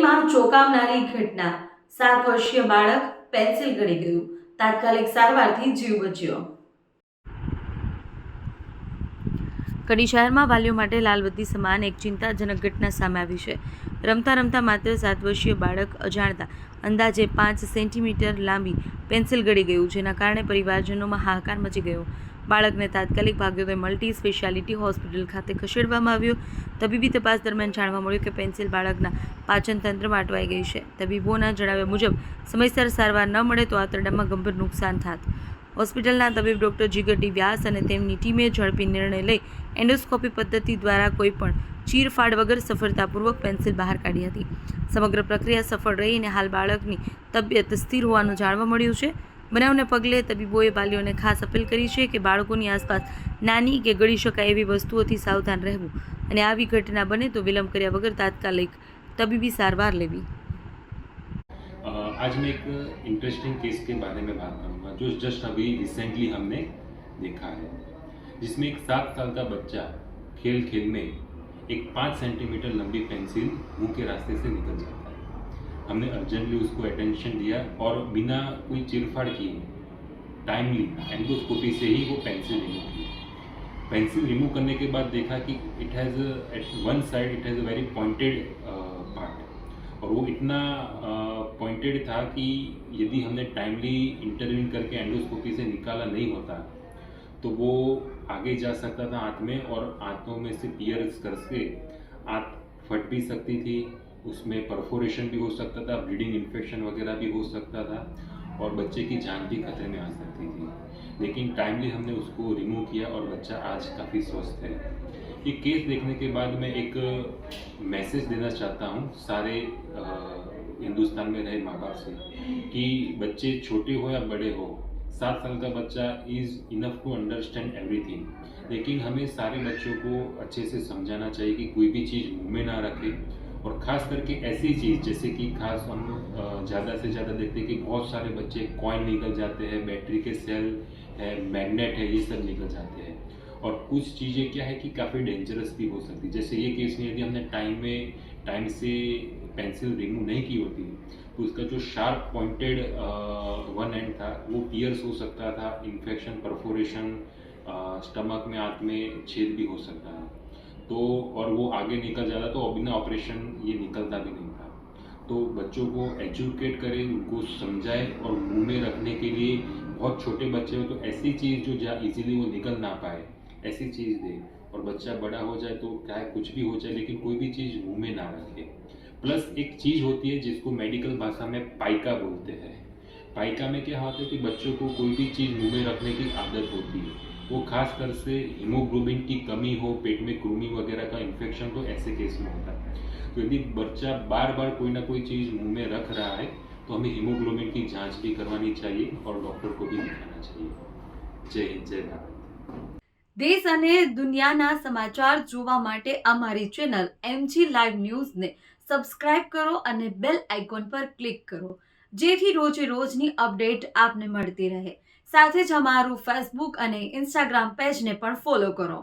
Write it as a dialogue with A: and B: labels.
A: કડીમાં ચોંકાવનારી ઘટના, 7 વર્ષીય બાળક પેન્સિલ ગળી ગયું, તાત્કાલિક સારવારથી જીવ બચ્યો। કડી શહેરમાં વાલીઓ માટે લાલબત્તી સમાન એક ચિંતાજનક ઘટના સામે આવી છે। રમતા રમતા માત્ર 7 વર્ષીય બાળક અજાણતા અંદાજે 5 સેન્ટીમીટર લાંબી પેન્સિલ ગળી ગયું, જેના કારણે પરિવારજનોમાં હાહાકાર મચી ગયો। બાળકને તાત્કાલિક ભાગ્યોદય મલ્ટી સ્પેશિયાલિટી હોસ્પિટલ ખાતે ખસેડવામાં આવ્યો। તબીબી તપાસ દરમિયાન જાણવા મળ્યું કે પેન્સિલ બાળકના પાચન તંત્રમાં અટવાઈ ગઈ છે। તબીબોના જણાવ્યા મુજબ સમયસર સારવાર ન મળે તો આંતરડામાં ગંભીર નુકસાન થાત। હોસ્પિટલના તબીબ ડોક્ટર જીગર ડી વ્યાસ અને તેમની ટીમે ઝડપી નિર્ણય લઈ એન્ડોસ્કોપી પદ્ધતિ દ્વારા કોઈપણ ચીરફાડ વગર સફળતાપૂર્વક પેન્સિલ બહાર કાઢી હતી। સમગ્ર પ્રક્રિયા સફળ રહી અને હાલ બાળકની તબિયત સ્થિર હોવાનું જાણવા મળ્યું છે। બનાવને પગલે તબીબોએ વાલીઓને ખાસ અપીલ કરી છે કે બાળકોની આસપાસ નાની કે ગળી શકાય એવી વસ્તુઓથી સાવધાન રહેવું અને આવી ઘટના બને તો વિલંબ કર્યા વગર तात्कालिक तबीबी सारवार लेवी।
B: आज मैं एक इंटरेस्टिंग केस के बारे में बात करूंगा जो जस्ट अभी रिसेंटली हमने देखा है, जिसमें एक 7 साल का बच्चा खेल खेल में एक 5 सेंटीमीटर लंबी पेंसिल मुंह के रास्ते से निकल जाता है। हमने अर्जेंटली उसको अटेंशन दिया और बिना कोई चिरफाड़ किए टाइमली एंडोस्कोपी से ही वो पेंसिल रिमूव की। पेंसिल रिमूव करने के बाद देखा कि it has at one side it has a very pointed part, और वो इतना पॉइंटेड था कि यदि हमने टाइमली इंटरवीन करके एंडोस्कोपी से निकाला नहीं होता तो वो आगे जा सकता था आँत में, और आँतों में से पियर्स करके आँत फट भी सकती थी, उसमें परफोरेशन भी हो सकता था, ब्लीडिंग इन्फेक्शन वगैरह भी हो सकता था और बच्चे की जान भी खतरे में आ सकती थी। लेकिन टाइमली हमने उसको रिमूव किया और बच्चा आज काफ़ी स्वस्थ है। ये केस देखने के बाद मैं एक मैसेज देना चाहता हूँ सारे हिंदुस्तान में रहे माँ बाप से कि बच्चे छोटे हो या बड़े हो, 7 साल का बच्चा is enough to understand everything, लेकिन हमें सारे बच्चों को अच्छे से समझाना चाहिए कि कोई भी चीज़ मुँह में ना रखें, और ख़ास करके ऐसी चीज़ जैसे कि खास हम ज़्यादा से ज़्यादा देखते हैं कि बहुत सारे बच्चे कॉइन निकल जाते हैं, बैटरी के सेल है, मैग्नेट है, ये सब निकल जाते हैं। और कुछ चीज़ें क्या है कि काफ़ी डेंजरस भी हो सकती है, जैसे ये केस में यदि हमने टाइम से पेंसिल रिमूव नहीं की होती तो उसका जो शार्प पॉइंटेड वन एंड था वो पियर्स हो सकता था, इन्फेक्शन, परफोरेशन, स्टमक में, आँत में छेद भी हो सकता है, तो और वो आगे निकल जाता तो बिना ऑपरेशन ये निकलता भी नहीं था। तो बच्चों को एजुकेट करें, उनको समझाएं, और मुंह में रखने के लिए बहुत छोटे बच्चे हो तो ऐसी चीज़ जो जहाँ इजीली वो निकल ना पाए ऐसी चीज़ दें, और बच्चा बड़ा हो जाए तो क्या है कुछ भी हो जाए लेकिन कोई भी चीज़ मुंह में ना रखे। प्लस एक चीज़ होती है जिसको मेडिकल भाषा में पाइका बोलते हैं। पाइका में क्या होता है कि बच्चों को कोई भी चीज़ मुंह में रखने की आदत होती है, वो खास कर से हीमोग्लोबिन की कमी हो, पेट में कृमि वगैरह का इन्फेक्शन, तो ऐसे केस में होता है। तो यदि बच्चा बार बार कोई ना कोई चीज़ मुंह में रख रहा है तो हमें हीमोग्लोबिन की जांच भी करवानी चाहिए और डॉक्टर को भी दिखाना चाहिए। जय हिंद, जय भारत।
A: देश અને દુનિયાના સમાચાર જોવા માટે અમારી ચેનલ MG લાઈવ ન્યૂઝને સબસ્ક્રાઇબ કરો અને બેલ આઇકોન પર ક્લિક કરો, જેથી રોજે રોજની અપડેટ આપને મળતી રહે। સાથે જ અમારું ફેસબુક અને ઇન્સ્ટાગ્રામ પેજને પણ ફોલો કરો।